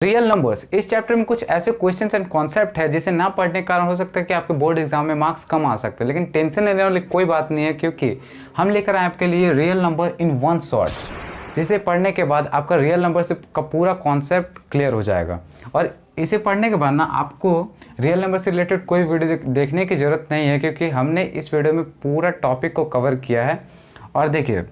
Real numbers, इस chapter में कुछ ऐसे क्वेश्चंस एंड कॉन्सेप्ट है जिसे ना पढ़ने के कारण हो सकता है कि आपके बोर्ड एग्जाम में मार्क्स कम आ सकते हैं, लेकिन टेंशन लेने वाली कोई बात नहीं है क्योंकि हम लेकर आए आपके लिए real number in one shot, जिसे पढ़ने के बाद आपका रियल नंबर से का पूरा कॉन्सेप्ट क्लियर हो जाएगा। और इसे पढ़ने के बाद ना आपको रियल नंबर से रिलेटेड कोई वीडियो देखने की ज़रूरत नहीं है, क्योंकि हमने इस वीडियो में पूरा टॉपिक को कवर किया है। और देखिए,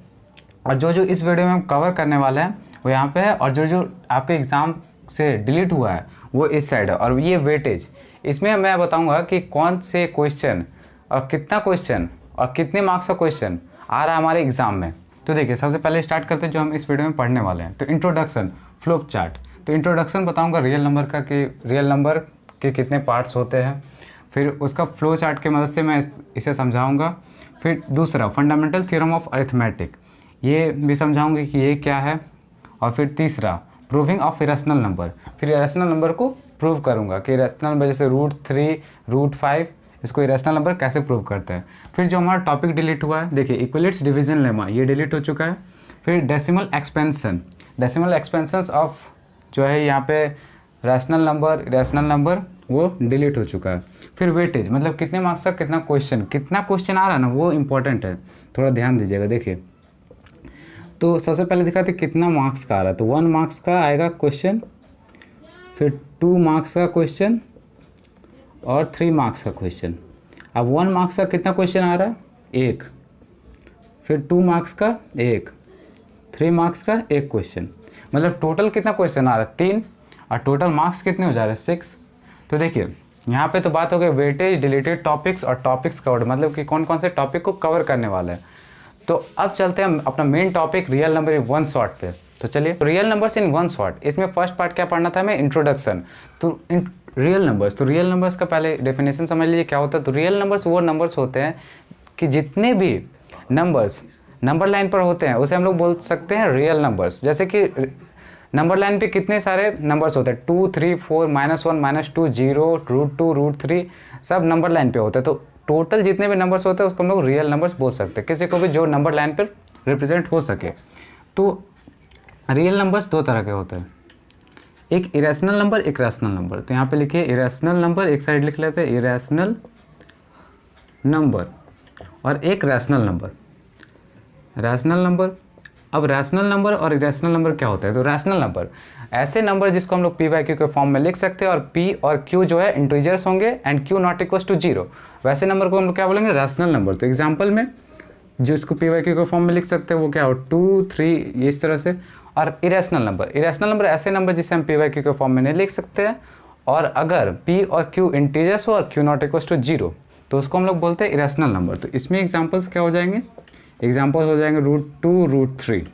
और जो जो इस वीडियो में हम कवर करने वाले हैं वो यहाँ पे है, और जो जो आपके एग्ज़ाम से डिलीट हुआ है वो इस साइड है। और ये वेटेज, इसमें मैं बताऊंगा कि कौन से क्वेश्चन और कितना क्वेश्चन और कितने मार्क्स का क्वेश्चन आ रहा है हमारे एग्ज़ाम में। तो देखिए, सबसे पहले स्टार्ट करते हैं जो हम इस वीडियो में पढ़ने वाले हैं। तो इंट्रोडक्शन, फ्लो चार्ट। तो इंट्रोडक्शन बताऊंगा रियल नंबर का कि रियल नंबर के कितने पार्ट्स होते हैं, फिर उसका फ्लो चार्ट की मदद से मैं इसे समझाऊंगा। फिर दूसरा, फंडामेंटल थ्योरम ऑफ अरिथमेटिक, ये भी समझाऊंगी कि ये क्या है। और फिर तीसरा, प्रूविंग ऑफ इरेशनल नंबर, फिर इरेशनल नंबर को प्रूव करूंगा कि इरेशनल नंबर जैसे √3, √5, इसको इरेशनल नंबर कैसे प्रूव करते हैं। फिर जो हमारा टॉपिक डिलीट हुआ है, देखिए इक्विलिट्स डिवीजन लेमा, ये डिलीट हो चुका है। फिर decimal expansion, decimal expansions of जो है यहाँ पे रैशनल नंबर, इरेशनल नंबर, वो डिलीट हो चुका है। फिर वेटेज, मतलब कितने मार्क्स का कितना क्वेश्चन आ रहा है ना, वो इंपॉर्टेंट है, थोड़ा ध्यान दीजिएगा। देखिए, तो सबसे पहले दिखाते कितना मार्क्स का आ रहा है। तो 1 मार्क्स का आएगा क्वेश्चन, फिर 2 मार्क्स का क्वेश्चन और 3 मार्क्स का क्वेश्चन। अब 1 मार्क्स का कितना क्वेश्चन आ रहा है? 1। फिर 2 मार्क्स का 1, 3 मार्क्स का 1 क्वेश्चन, मतलब टोटल कितना क्वेश्चन आ रहा है? 3। और टोटल मार्क्स कितने हो जा रहे हैं? 6। तो देखिए, यहाँ पे तो बात हो गई वेटेज, डिलीटेड टॉपिक्स और टॉपिक्स कवर्ड, मतलब कि कौन कौन से टॉपिक को कवर करने वाले हैं। तो अब चलते हैं अपना main topic real number in one shot पे। तो चलिए, real numbers in one shot, इसमें फर्स्ट पार्ट क्या पढ़ना था हमें? इंट्रोडक्शन। तो रियल नंबर्स, तो रियल नंबर्स का पहले डेफिनेशन समझ लीजिए क्या होता है। तो रियल नंबर्स वो नंबर्स होते हैं कि जितने भी नंबर्स नंबर लाइन पर होते हैं उसे हम लोग बोल सकते हैं रियल नंबर्स। जैसे कि नंबर लाइन पे कितने सारे नंबर्स होते हैं, 2, 3, 4, -1, -2, 0, √2, √3, सब नंबर लाइन पे होते हैं। तो टोटल जितने भी नंबर्स होते हैं उसको हम लोग रियल नंबर्स बोल सकते हैं, किसी को भी जो नंबर लाइन पर रिप्रेजेंट हो सके। तो रियल नंबर्स 2 तरह के होते हैं, एक इरेशनल नंबर, एक रैशनल नंबर। तो यहाँ पे लिखिए इरेशनल नंबर, एक साइड लिख लेते हैं इरेशनल नंबर, और एक रैशनल नंबर, रैशनल नंबर। अब रैशनल नंबर और इरेशनल नंबर क्या होता है? तो रैशनल नंबर ऐसे नंबर जिसको हम लोग p/q के फॉर्म में लिख सकते हैं, और p और q जो है इंटीजर्स होंगे and q not equal to 0, वैसे नंबर को हम लोग क्या बोलेंगे? Rational number. तो एग्जांपल में जो इसको p/q के फॉर्म में लिख सकते हैं वो क्या हो? 2, 3, इस तरह से। और इरेशनल नंबर ऐसे नंबर जिसे हम p/q के फॉर्म में नहीं लिख सकते हैं, और अगर p और q इंटीजर्स हो और q नॉट इक्वल टू 0 तो उसको हम लोग बोलते हैं इरेशनल नंबर। तो इसमें एग्जाम्पल्स क्या हो जाएंगे? एग्जाम्पल हो जाएंगे √2, √3।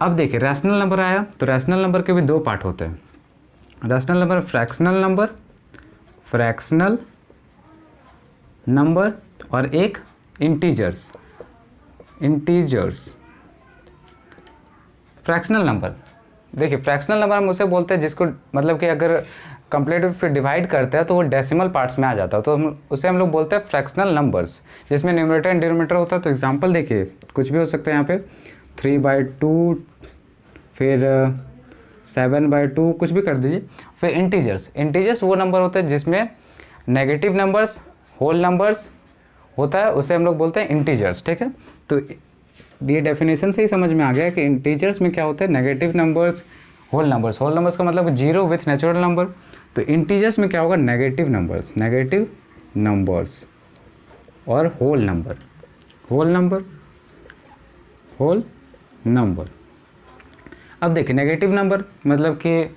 अब देखिए, रैशनल नंबर आया, तो रैशनल नंबर के भी 2 पार्ट होते हैं। रैशनल नंबर फ्रैक्शनल नंबर, और एक इंटीजर्स। फ्रैक्शनल नंबर, देखिए फ्रैक्शनल नंबर हम उसे बोलते हैं जिसको मतलब कि अगर कंप्लीट फिर डिवाइड करते हैं तो वो डेसिमल पार्ट्स में आ जाता है, तो उसे हम लोग बोलते हैं फ्रैक्शनल नंबर्स, जिसमें न्यूमरेटर एंड डिनोमिनेटर होता है। तो एग्जांपल देखिए, कुछ भी हो सकता है यहाँ पे 3/2, फिर 7/2, कुछ भी कर दीजिए। फिर इंटीजर्स वो नंबर होते हैं जिसमें नेगेटिव नंबर्स, होल नंबर्स होता है, उसे हम लोग बोलते हैं इंटीजर्स। ठीक है, तो ये डेफिनेशन से ही समझ में आ गया कि इंटीजर्स में क्या होता है? नेगेटिव नंबर्स, होल नंबर्स का मतलब 0 विथ नेचुरल नंबर। तो इंटीजर्स में क्या होगा? नेगेटिव नंबर्स और होल नंबर। अब देखिए, नेगेटिव नंबर मतलब कि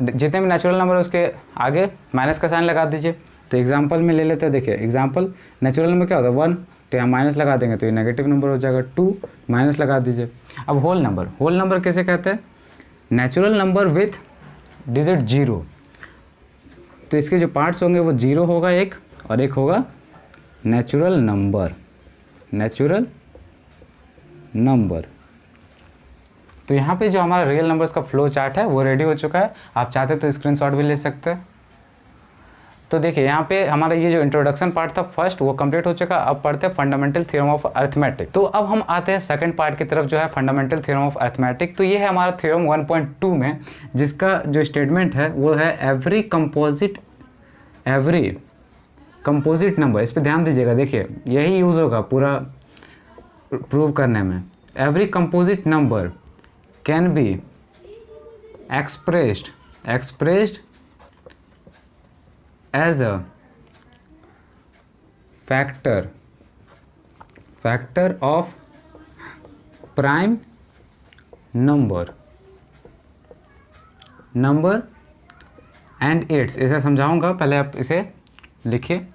जितने भी नेचुरल नंबर है उसके आगे माइनस का साइन लगा दीजिए। तो एग्जांपल में ले लेते हैं, देखिए एग्जांपल, नेचुरल नंबर क्या होता है? 1, तो यहाँ माइनस लगा देंगे तो ये नेगेटिव नंबर हो जाएगा। 2, माइनस लगा दीजिए। अब होल नंबर कैसे कहते हैं? नेचुरल नंबर विथ डिजिट 0, तो इसके जो पार्ट्स होंगे वो 0 होगा एक, और एक होगा नेचुरल नंबर। तो यहाँ पे जो हमारा रियल नंबर्स का फ्लो चार्ट है वो रेडी हो चुका है, आप चाहते तो स्क्रीनशॉट भी ले सकते हैं। तो देखिए यहाँ पे हमारा ये जो इंट्रोडक्शन पार्ट था फर्स्ट वो कंप्लीट हो चुका। अब पढ़ते हैं फंडामेंटल थ्योरम ऑफ अरिथमेटिक। तो अब हम आते हैं सेकंड पार्ट की तरफ जो है फंडामेंटल थ्योरम ऑफ अरिथमेटिक। तो ये है हमारा थ्योरम 1.2 में, जिसका जो स्टेटमेंट है वो है एवरी कंपोजिट नंबर। इस पर ध्यान दीजिएगा, देखिए यही यूज़ होगा पूरा प्रूव करने में। Every composite number can B expressed as a factor of prime number and its, इसे समझाऊंगा, पहले आप इसे लिखिए।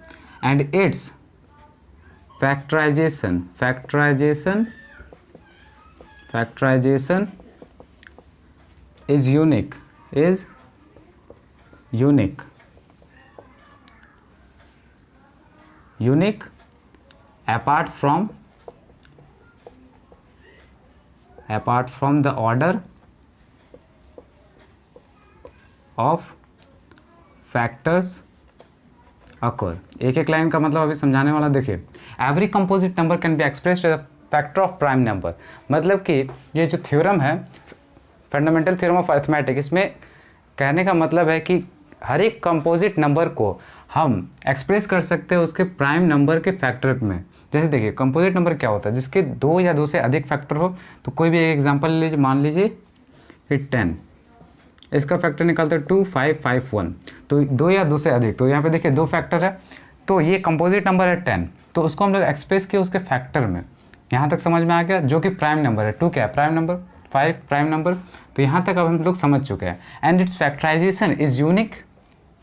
and its factorization is unique apart from the order of factors occur। एक एक लाइन का मतलब अभी समझाने वाला देखिए। Every composite number can be expressed as a factor of prime number. मतलब कि ये जो थ्योरम है फंडामेंटल थ्योरम ऑफ अरिथमेटिक, इसमें कहने का मतलब है कि हर एक कंपोजिट नंबर को हम एक्सप्रेस कर सकते हैं उसके प्राइम नंबर के फैक्टर में। जैसे देखिए कंपोजिट नंबर क्या होता है, जिसके 2 या 2 से अधिक फैक्टर हो। तो कोई भी एक एग्जांपल ले लीजिए, मान लीजिए कि 10, इसका फैक्टर निकालते हैं 2, 5, 5, 1। तो 2 या 2 से अधिक, तो यहाँ पे देखिए 2 फैक्टर है, तो ये कंपोजिट नंबर है 10, तो उसको हम लोग एक्सप्रेस किए उसके फैक्टर में। यहाँ तक समझ में आ गया, जो कि प्राइम नंबर है। 2 क्या है? Prime number. 5 prime number. तो यहाँ तक अब हम लोग समझ चुके हैं। And it's factorization is unique,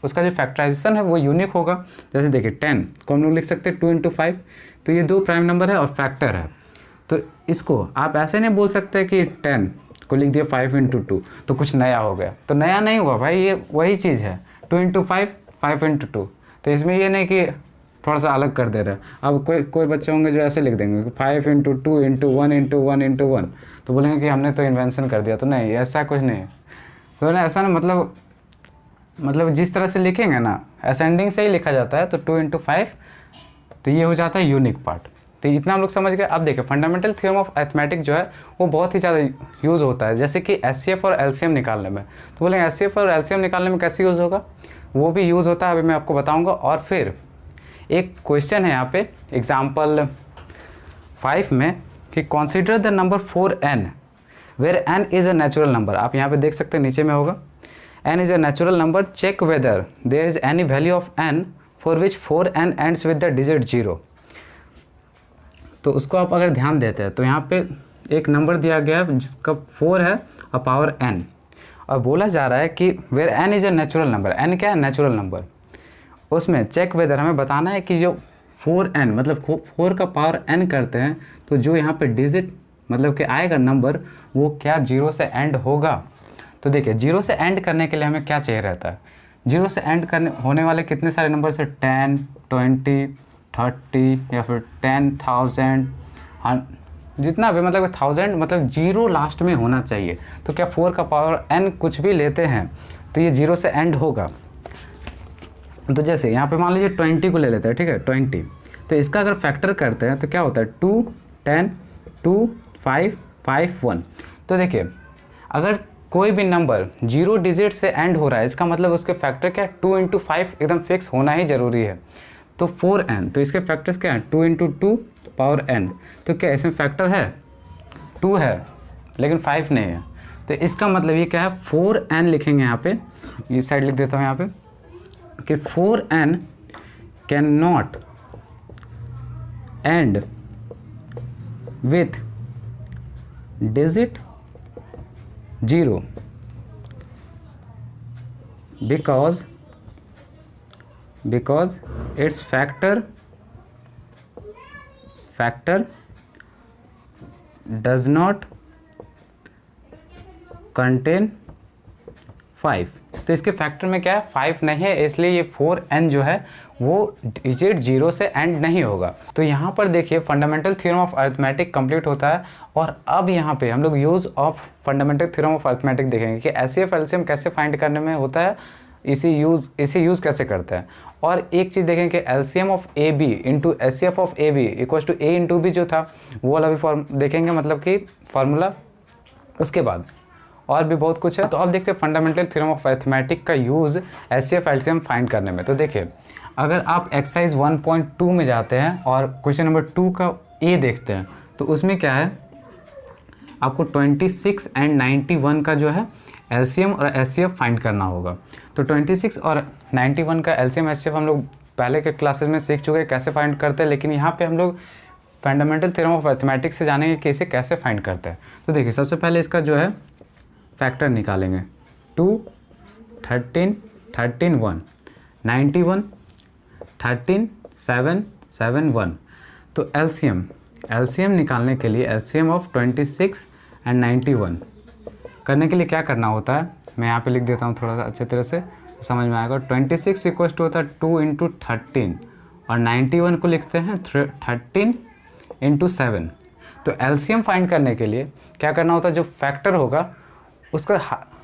उसका जो फैक्टराइजेशन है वो यूनिक होगा। जैसे देखिए 10 को हम लोग लिख सकते हैं 2 × 5, तो ये 2 प्राइम नंबर है और फैक्टर है। तो इसको आप ऐसे नहीं बोल सकते कि 10 को लिख दिया 5 × 2 तो कुछ नया हो गया। तो नया नहीं हुआ भाई, ये वही चीज़ है 2 × 5, 5 × 2। तो इसमें ये नहीं कि थोड़ा सा अलग कर दे रहा है। अब कोई बच्चे होंगे जो ऐसे लिख देंगे 5 × 2 × 1 × 1 × 1, तो बोलेंगे कि हमने तो इन्वेंशन कर दिया। तो नहीं, ऐसा कुछ नहीं है। तो ना ऐसा ना, मतलब जिस तरह से लिखेंगे ना असेंडिंग से ही लिखा जाता है। तो 2 × 5, तो ये हो जाता है यूनिक पार्ट। तो इतना हम लोग समझ गए। अब देखिए फंडामेंटल थ्योरम ऑफ अरिथमेटिक जो है वो बहुत ही ज़्यादा यूज़ होता है, जैसे कि एचसीएफ और एलसीएम निकालने में। तो बोलेंगे एचसीएफ और एलसीएम निकालने में कैसे यूज़ होगा, वो भी यूज़ होता है, अभी मैं आपको बताऊँगा। और फिर एक क्वेश्चन है यहाँ पे एग्जाम्पल 5 में कि consider the number 4n where n is a natural number. आप यहाँ पे देख सकते हैं नीचे में होगा n is a natural number, check whether there is any value of n for which 4n ends with the digit 0। तो उसको आप अगर ध्यान देते हैं तो यहाँ पे एक नंबर दिया गया है जिसका 4 है और पावर n, और बोला जा रहा है कि where n is a natural number. n क्या है? Natural number. उसमें चेक वेदर हमें बताना है कि जो 4n मतलब 4 का पावर n करते हैं तो जो यहाँ पे डिजिट मतलब कि आएगा नंबर वो क्या 0 से एंड होगा। तो देखिए 0 से एंड करने के लिए हमें क्या चाहिए रहता है, 0 से एंड करने होने वाले कितने सारे नंबर से 10, 20, 30 या फिर 10,000, जितना भी मतलब 1000 मतलब 0 लास्ट में होना चाहिए। तो क्या 4 का पावर n कुछ भी लेते हैं तो ये 0 से एंड होगा। तो जैसे यहाँ पे मान लीजिए 20 को ले लेते हैं, ठीक है 20, तो इसका अगर फैक्टर करते हैं तो क्या होता है 2, 10, 2, 5, 5, 1। तो देखिए अगर कोई भी नंबर 0 डिजिट से एंड हो रहा है इसका मतलब उसके फैक्टर क्या है 2 × 5 एकदम फिक्स होना ही ज़रूरी है। तो 4n, तो इसके फैक्टर्स क्या है 2 × 2 पावर n। तो क्या इसमें फैक्टर है 2 है लेकिन 5 नहीं है। तो इसका मतलब ये क्या है 4n लिखेंगे यहाँ पे, ये साइड लिख देता हूँ यहाँ पे कि 4n can not and with digit 0 because its factor does not contain 5। तो इसके फैक्टर में क्या है 5 नहीं है, इसलिए ये 4n जो है वो डिजिट 0 से एंड नहीं होगा। तो यहाँ पर देखिए fundamental theorem of arithmetic complete होता है। और अब यहाँ पे हम लोग use of fundamental theorem of arithmetic देखेंगे कि एचसीएफ एलसीएम कैसे फाइंड करने में होता है इसे यूज़ कैसे करते हैं। और एक चीज़ देखें कि LCM of A b into HCF of A b equals to a into b जो था वो वाला भी फॉर्म देखेंगे, मतलब कि फार्मूला। उसके बाद और भी बहुत कुछ है। तो अब देखते हैं फंडामेंटल थ्योरम ऑफ अरिथमेटिक का यूज़ एचसीएफ एलसीएम फाइंड करने में। तो देखिए अगर आप एक्सरसाइज 1.2 में जाते हैं और क्वेश्चन नंबर 2 का ए देखते हैं तो उसमें क्या है, आपको 26 एंड 91 का जो है एलसीएम और एचसीएफ फाइंड करना होगा। तो 26 और 91 का एलसीएम एचसीएफ हम लोग पहले के क्लासेस में सीख चुके हैं कैसे फाइंड करते हैं, लेकिन यहाँ पे हम लोग फंडामेंटल थ्योरम ऑफ अरिथमेटिक से जानेंगे कि इसे कैसे फाइंड करते हैं। तो देखिए सबसे पहले इसका जो है फैक्टर निकालेंगे, 2, 13, 13, 1, 91, 13, 7, 7, 1। तो एलसीएम निकालने के लिए एलसीएम ऑफ 26 एंड 91 करने के लिए क्या करना होता है, मैं यहाँ पे लिख देता हूँ थोड़ा सा अच्छे तरह से समझ में आएगा। 26 इक्वल्स टू होता है 2 इंटू 13 और 91 को लिखते हैं 13 इंटू 7। तो एलसीएम फाइंड करने के लिए क्या करना होता है, जो फैक्टर होगा उसका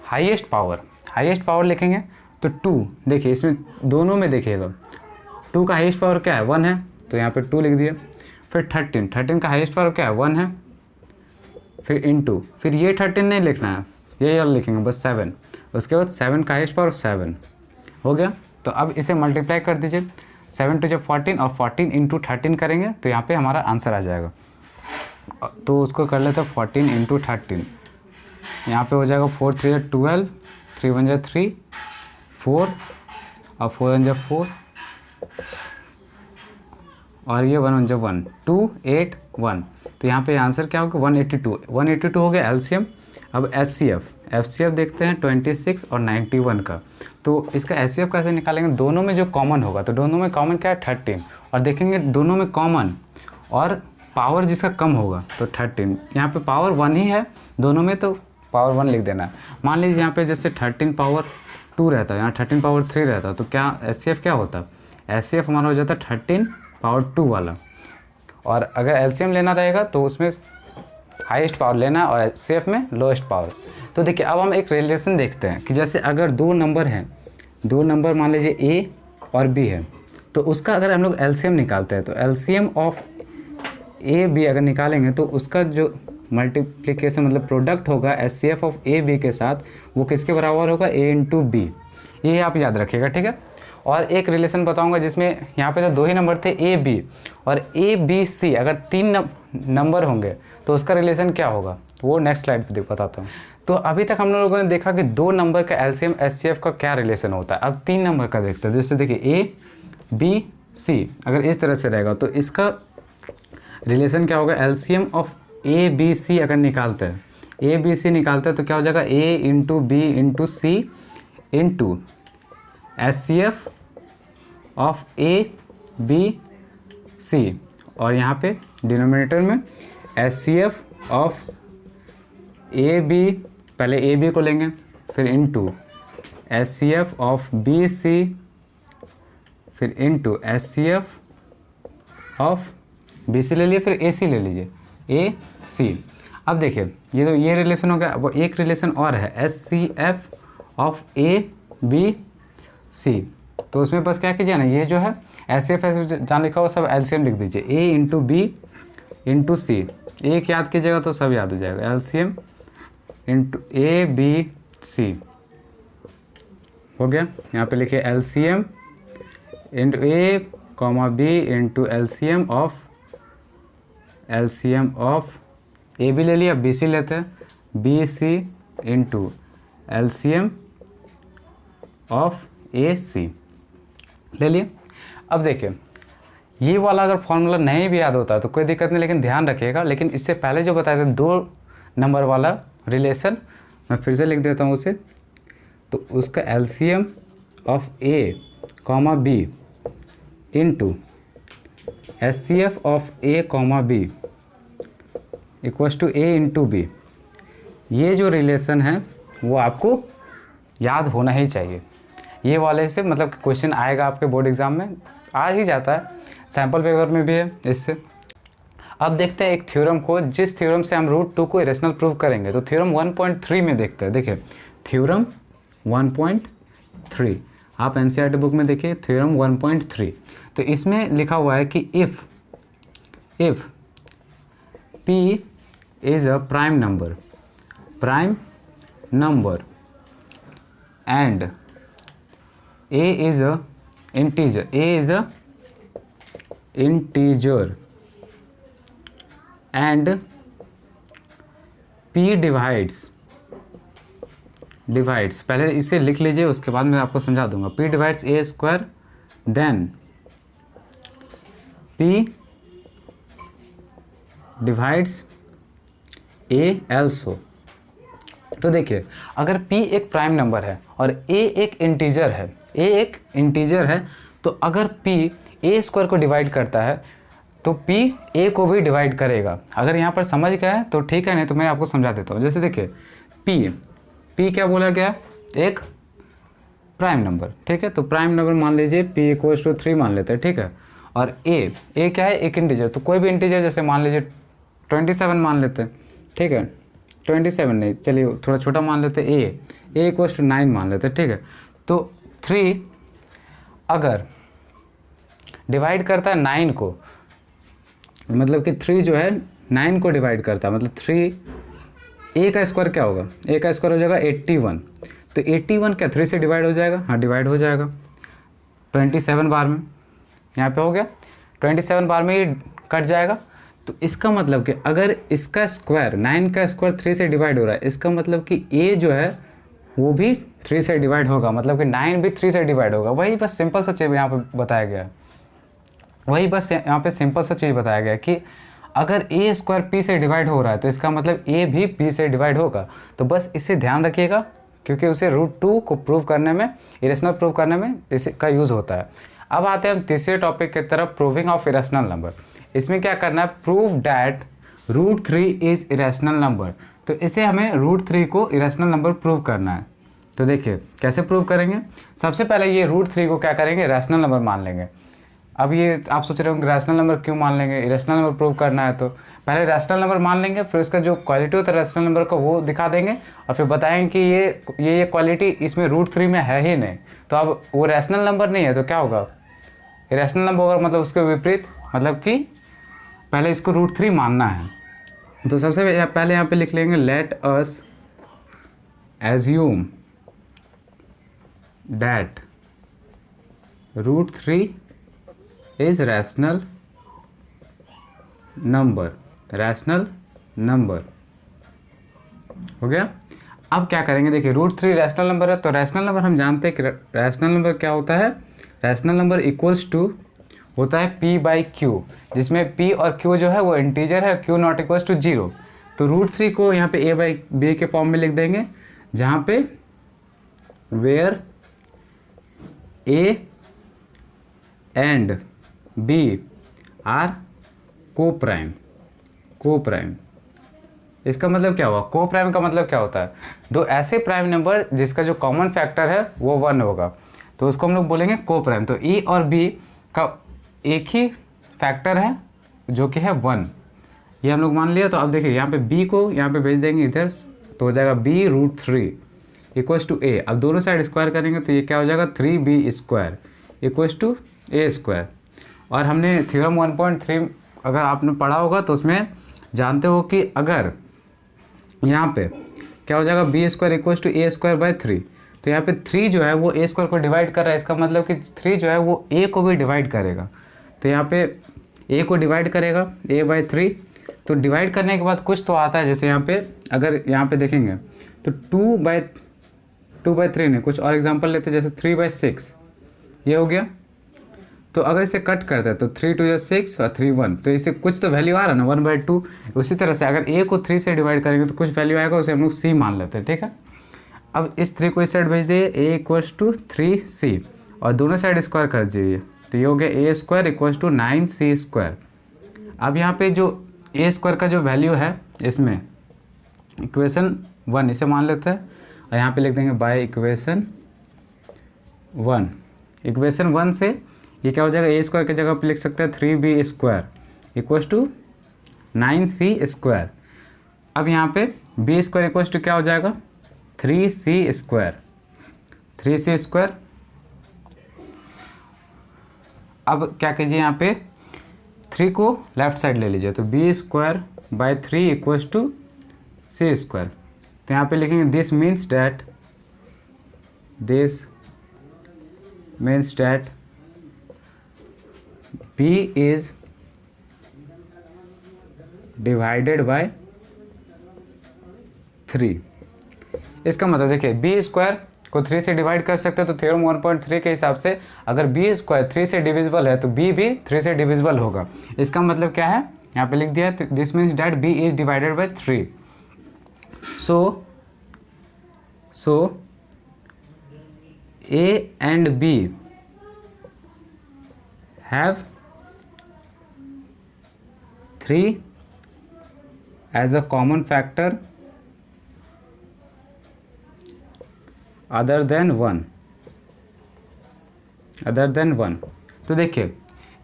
हाईएस्ट पावर लिखेंगे। तो 2 देखिए इसमें दोनों में देखिएगा 2 का हाईएस्ट पावर क्या है 1 है, तो यहाँ पे 2 लिख दिए। फिर 13 का हाईएस्ट पावर क्या है 1 है, फिर इंटू, फिर ये 13 नहीं लिखना है, ये वाला लिखेंगे बस 7। उसके बाद 7 का हाईएस्ट पावर 7 हो गया। तो अब इसे मल्टीप्लाई कर दीजिए, 7 टू जब 14 और 14 इंटू 13 करेंगे तो यहाँ पे हमारा आंसर आ जाएगा। तो उसको कर लेते हैं 14 इंटू 13, यहाँ पे हो जाएगा 4 3 12, 3 1 3, 4 और 4 1 4 और ये 1 1 1, 2 8 1। तो यहाँ पे आंसर क्या होगा 182 हो गया एलसीएम। अब एचसीएफ देखते हैं 26 और 91 का। तो इसका एचसीएफ कैसे निकालेंगे, दोनों में जो कॉमन होगा, तो दोनों में कॉमन क्या है 13, और देखेंगे दोनों में कॉमन और पावर जिसका कम होगा तो 13। यहाँ पे पावर 1 ही है दोनों में, तो पावर 1 लिख देना है। मान लीजिए यहाँ पे जैसे 13 पावर 2 रहता है, यहाँ 13 पावर 3 रहता है, तो क्या एचसीएफ क्या होता है, एचसीएफ हमारा हो जाता है 13 पावर 2 वाला। और अगर एलसीएम लेना रहेगा तो उसमें हाईएस्ट पावर लेना और एचसीएफ में लोएस्ट पावर। तो देखिए अब हम एक रिलेशन देखते हैं कि जैसे अगर दो नंबर हैं, दो नंबर मान लीजिए ए और बी है, तो उसका अगर हम लोग एलसीएम निकालते हैं तो एलसीएम ऑफ ए बी अगर निकालेंगे तो उसका जो मल्टीप्लिकेशन मतलब प्रोडक्ट होगा एचसीएफ ऑफ ए बी के साथ, वो किसके बराबर होगा ए इंटू बी। ये आप याद रखिएगा, ठीक है। और एक रिलेशन बताऊंगा जिसमें यहाँ पे तो 2 ही नंबर थे ए बी, और ए बी सी अगर 3 नंबर होंगे तो उसका रिलेशन क्या होगा, वो नेक्स्ट स्लाइड पे बताता हूँ। तो अभी तक हम लोगों ने देखा कि 2 नंबर का एलसीएम एचसीएफ का क्या रिलेशन होता है। अब 3 नंबर का देखते हैं। जैसे देखिए ए बी सी अगर इस तरह से रहेगा तो इसका रिलेशन क्या होगा, LCM of A B c अगर निकालते हैं, ए बी सी निकालते हैं तो क्या हो जाएगा a into B into c into HCF of A B c, और यहाँ पे डिनोमिनेटर में एचसीएफ ऑफ ए बी, पहले ए बी को लेंगे फिर into HCF of b c, फिर into HCF of b c ले लिए, फिर ए सी ले लीजिए ए सी। अब देखिए ये तो ये रिलेशन हो गया। वो एक रिलेशन और है HCF of A B c, तो उसमें बस क्या कीजिए ना, ये जो है एचसीएफ जहाँ लिखा हो सब एलसीएम लिख दीजिए, A into B into C, एक याद कीजिएगा तो सब याद हो जाएगा, LCM into A B C हो गया। यहाँ पे लिखिए LCM into A comma B into LCM of A B ले लिया, बी सी लेते हैं, B C into LCM of A C ले लिए। अब देखिए ये वाला अगर फॉर्मूला नहीं भी याद होता है तो कोई दिक्कत नहीं, लेकिन ध्यान रखिएगा। लेकिन इससे पहले जो बताया था 2 नंबर वाला रिलेशन, मैं फिर से लिख देता हूँ उसे। तो उसका LCM of a comma B into HCF of a comma b equals to a into b, ये जो रिलेशन है वो आपको याद होना ही चाहिए। ये वाले से मतलब क्वेश्चन आएगा आपके बोर्ड एग्जाम में, आ ही जाता है, सैम्पल पेपर में भी है इससे। अब देखते हैं एक थ्योरम को, जिस थ्योरम से हम रूट 2 को इरेशनल प्रूव करेंगे। तो थ्योरम 1.3 में देखते हैं। देखिए थ्योरम 1.3 आप एनसीईआरटी बुक में देखिए थ्योरम 1.3, तो इसमें लिखा हुआ है कि if p is a prime number and a is a integer and p divides, पहले इसे लिख लीजिए, उसके बाद मैं आपको समझा दूंगा। p divides a square, then p divides a also। तो देखिए अगर p एक प्राइम नंबर है और a एक इंटीजर है, तो अगर p a स्क्वायर को डिवाइड करता है तो p a को भी डिवाइड करेगा। अगर यहाँ पर समझ गया है तो ठीक है, नहीं तो मैं आपको समझा देता हूँ। जैसे देखिए p क्या बोला गया, एक प्राइम नंबर, ठीक है। तो प्राइम नंबर मान लीजिए p = 3 मान लेते हैं, ठीक है। और a क्या है, एक इंटीजर, तो कोई भी इंटीजर जैसे मान लीजिए 27 मान लेते हैं, ठीक है। 27 नहीं, चलिए थोड़ा छोटा मान लेते हैं, a = 9 मान लेते हैं, ठीक है। तो 3 अगर डिवाइड करता है 9 को, मतलब कि 3 जो है 9 को डिवाइड करता है, मतलब 3 a का स्क्वायर क्या होगा, a का स्क्वायर हो जाएगा 81। तो 81 क्या 3 से डिवाइड हो जाएगा, हाँ डिवाइड हो जाएगा 27 बार में, यहाँ पे हो गया 27 बार में ये कट जाएगा। तो इसका मतलब कि अगर इसका स्क्वायर 9 का स्क्वायर 3 से डिवाइड हो रहा है, इसका मतलब कि a जो है वो भी 3 से डिवाइड होगा, मतलब कि 9 भी 3 से डिवाइड होगा। वही बस सिंपल सा चीज़ यहाँ पे बताया गया है, कि अगर a स्क्वायर p से डिवाइड हो रहा है तो इसका मतलब a भी p से डिवाइड होगा। तो बस इसे ध्यान रखिएगा, क्योंकि उसे √2 को प्रूव करने में, इरेशनल प्रूव करने में इसका यूज़ होता है। अब आते हैं हम तीसरे टॉपिक की तरफ, प्रूविंग ऑफ इरेशनल नंबर। इसमें क्या करना है, prove that √3 is irrational number. तो इसे हमें √3 को इरेशनल नंबर प्रूव करना है। तो देखिए कैसे प्रूव करेंगे। सबसे पहले ये √3 को क्या करेंगे, रैशनल नंबर मान लेंगे। अब ये आप सोच रहे होंगे रैशनल नंबर क्यों मान लेंगे, इरेशनल नंबर प्रूव करना है। तो पहले रैशनल नंबर मान लेंगे, फिर उसका जो क्वालिटी होता है रैशनल नंबर का वो दिखा देंगे, और फिर बताएंगे कि ये क्वालिटी इसमें √3 में है ही नहीं। तो अब वो रैशनल नंबर नहीं है तो क्या होगा, इरेशनल नंबर होगा, मतलब उसके विपरीत, मतलब कि पहले इसको √3 मानना है। तो सबसे पहले यहाँ पे लिख लेंगे, let us assume that √3 is rational number. हो गया। अब क्या करेंगे, देखिए √3 रैशनल नंबर है, तो रैशनल नंबर हम जानते हैं कि रैशनल नंबर क्या होता है, रैशनल नंबर इक्वल्स टू होता है p/q, जिसमें p और q जो है वो इंटीजर है, q नॉट इक्वल्स टू 0। तो √3 को यहाँ पे a/b के फॉर्म में लिख देंगे, जहाँ पे where a and b are coprime. इसका मतलब क्या हुआ, को प्राइम का मतलब क्या होता है, दो ऐसे प्राइम नंबर जिसका जो कॉमन फैक्टर है वो 1 होगा, तो उसको हम लोग बोलेंगे को प्राइम। तो e और b का एक ही फैक्टर है जो कि है 1, ये हम लोग मान लिया। तो अब देखिए यहाँ पे b को यहाँ पे भेज देंगे इधर, तो हो जाएगा b√3 इक्वल्स टू a। अब दोनों साइड स्क्वायर करेंगे तो ये क्या हो जाएगा, 3b² इक्वल्स टू a²। और हमने थ्योरम 1.3 अगर आपने पढ़ा होगा तो उसमें जानते हो कि अगर यहाँ पे क्या हो जाएगा, b² इक्वल्स टू a²/3। तो यहाँ पे 3 जो है वो a² को डिवाइड कर रहा है, इसका मतलब कि 3 जो है वो a को भी डिवाइड करेगा। तो यहाँ पे a को डिवाइड करेगा a/3। तो डिवाइड करने के बाद कुछ तो आता है, जैसे यहाँ पे अगर यहाँ पे देखेंगे तो 2/3 नहीं, कुछ और एग्जांपल लेते हैं, जैसे 3/6 ये हो गया। तो अगर इसे कट करते हैं तो 3 2 6 और 3 1, तो इसे कुछ तो वैल्यू आ रहा है ना 1/2। उसी तरह से अगर a को 3 से डिवाइड करेंगे तो कुछ वैल्यू आएगा, उसे हम लोग c मान लेते हैं, ठीक है। अब इस 3 को इस साइड भेज दिए, a इक्वल्स टू 3c, और दोनों साइड स्क्वायर कर दीजिए, तो ये हो गया a² इक्वल्स टू 9c²। अब यहाँ पे जो a² का जो वैल्यू है इसमें इक्वेशन 1 इसे मान लेते हैं, और यहाँ पे लिख देंगे बाय इक्वेशन 1 से ये क्या हो जाएगा, a² की जगह पे लिख सकते हैं 3b² इक्वल्स टू 9c²। अब यहाँ पे b² इक्वल्स टू क्या हो जाएगा, 3c²। अब क्या कीजिए, यहाँ पे 3 को लेफ्ट साइड ले लीजिए, तो b square by 3 equals to c square. तो यहाँ पे लिखेंगे this means that b is divided by 3। इसका मतलब देखिए बी स्क्वायर को 3 से डिवाइड कर सकते हैं, तो थ्योरम 1.3 के हिसाब से अगर बी स्क्वायर 3 से डिविजिबल है तो बी भी 3 से डिविजिबल होगा। इसका मतलब क्या है, यहाँ पे लिख दिया, this means that b is divided by 3। So a and b have 3 as a common factor other than one. तो देखिए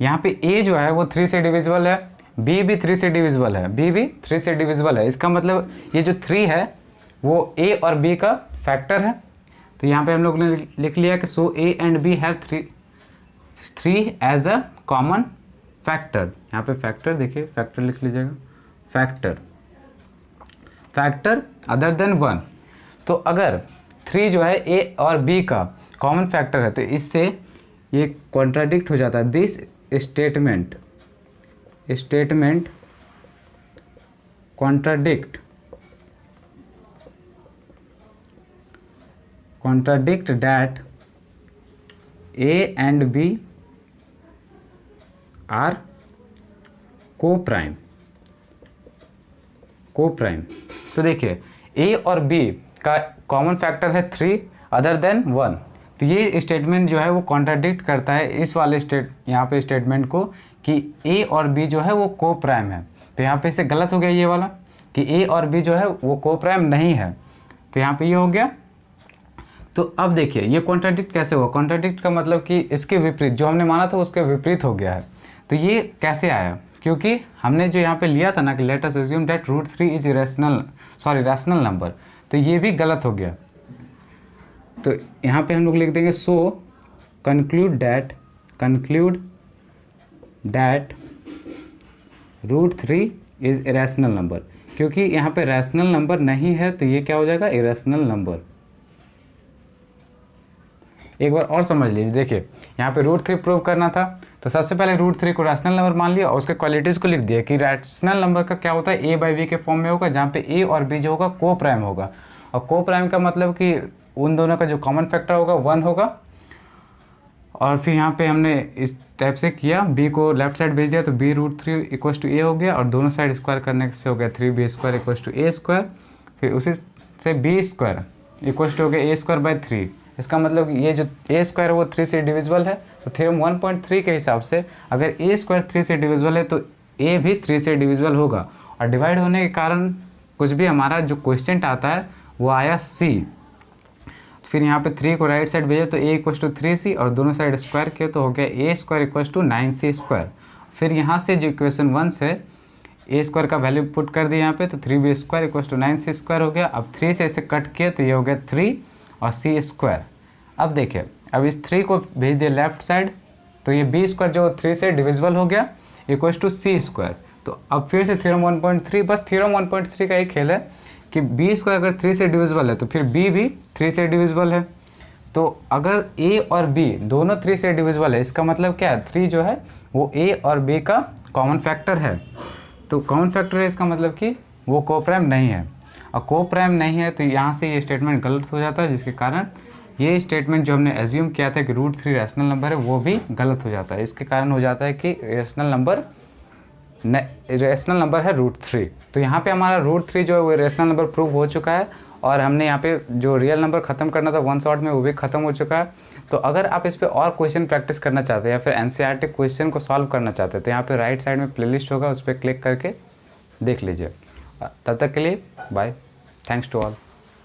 यहाँ पे a जो है वो 3 से डिविजिबल है, b भी 3 से डिविजिबल है, इसका मतलब ये जो 3 है वो a और b का फैक्टर है। तो यहाँ पे हम लोग ने लिख लिया कि so a and b have 3 as a common factor. यहाँ पे फैक्टर देखिए, फैक्टर लिख लीजिएगा, फैक्टर अदर देन 1। तो अगर 3 जो है a और b का कॉमन फैक्टर है तो इससे ये कॉन्ट्राडिक्ट हो जाता है। This statement contradict that a and b are co-prime। तो देखिए a और b का कॉमन फैक्टर है 3 अदर देन 1। तो ये स्टेटमेंट जो है वो कॉन्ट्राडिक्ट करता है इस वाले यहाँ पे स्टेटमेंट को कि a और b जो है वो को प्राइम है। तो यहाँ पे से गलत हो गया ये वाला कि a और b जो है वो को प्राइम नहीं है, तो यहाँ पे ये हो गया। तो अब देखिए ये कॉन्ट्राडिक्ट कैसे हुआ, कॉन्ट्राडिक्ट का मतलब कि इसके विपरीत, जो हमने माना था उसके विपरीत हो गया है। तो ये कैसे आया, क्योंकि हमने जो यहाँ पे लिया था ना कि let us assume that √3 is rational number, तो ये भी गलत हो गया। तो यहाँ पे हम लोग लिख देंगे so conclude that √3 is irrational number. क्योंकि यहाँ पे रैशनल नंबर नहीं है तो ये क्या हो जाएगा, इरेशनल नंबर। एक बार और समझ लीजिए, देखिए यहाँ पे √3 प्रूव करना था तो सबसे पहले √3 को रैशनल नंबर मान लिया और उसके क्वालिटीज़ को लिख दिया कि रैशनल नंबर का क्या होता है, a बाई b के फॉर्म में होगा, जहाँ पे a और b जो होगा को प्राइम होगा। और को प्राइम का मतलब कि उन दोनों का जो कॉमन फैक्टर होगा 1 होगा। और फिर यहाँ पे हमने इस टाइप से किया, b को लेफ्ट साइड भेज दिया तो b √3 इक्वल्स टू a हो गया, और दोनों साइड स्क्वायर करने से हो गया 3b square equals to a square. फिर उसी से b स्क्वायर इक्वल्स टू हो गया a स्क्वायर बाई 3। इसका मतलब ये जो a स्क्वायर है वो 3 से डिविजिबल है। तो थ्योरम 1.3 के हिसाब से अगर a स्क्वायर 3 से डिविजिबल है तो a भी 3 से डिविजिबल होगा। और डिवाइड होने के कारण कुछ भी हमारा जो क्वेश्चन आता है वो आया c। फिर यहाँ पे 3 को राइट साइड भेजे तो a इक्वल्स टू 3c, और दोनों साइड स्क्वायर किया तो हो गया a square equals to 9c square. फिर यहाँ से जो इक्वेशन 1 से a स्क्वायर का वैल्यू पुट कर दिया यहाँ पे, तो 3b square equals to 9c square हो गया। अब 3 से इसे कट किया तो ये हो गया 3 और c स्क्वायर। अब देखिए अब इस 3 को भेज दिया लेफ्ट साइड तो ये b स्क्वायर जो 3 से डिविजिबल हो गया इक्वल्स टू c स्क्वायर। तो अब फिर से थ्योरम 1.3, बस थ्योरम 1.3 का एक खेल है कि b स्क्वायर अगर 3 से डिविजिबल है तो फिर b भी 3 से डिविजिबल है। तो अगर a और b दोनों 3 से डिविजिबल है, इसका मतलब क्या है, 3 जो है वो a और b का कॉमन फैक्टर है। तो कॉमन फैक्टर है इसका मतलब कि वो को प्राइम नहीं है, और को प्राइम नहीं है तो यहाँ से ये स्टेटमेंट गलत हो जाता है, जिसके कारण ये स्टेटमेंट जो हमने एज्यूम किया था कि √3 रैशनल नंबर है वो भी गलत हो जाता है। इसके कारण हो जाता है कि रैशनल नंबर है √3। तो यहाँ पे हमारा √3 जो है वो रैशनल नंबर प्रूव हो चुका है, और हमने यहाँ पे जो रियल नंबर ख़त्म करना था 1 शॉट में वो भी ख़त्म हो चुका है। तो अगर आप इस पर और क्वेश्चन प्रैक्टिस करना चाहते हैं या फिर NCERT क्वेश्चन को सॉल्व करना चाहते हैं तो यहाँ पे राइट साइड में प्लेलिस्ट होगा, उस पर क्लिक करके देख लीजिए। तब तक के लिए बाय, थैंक्स टू ऑल।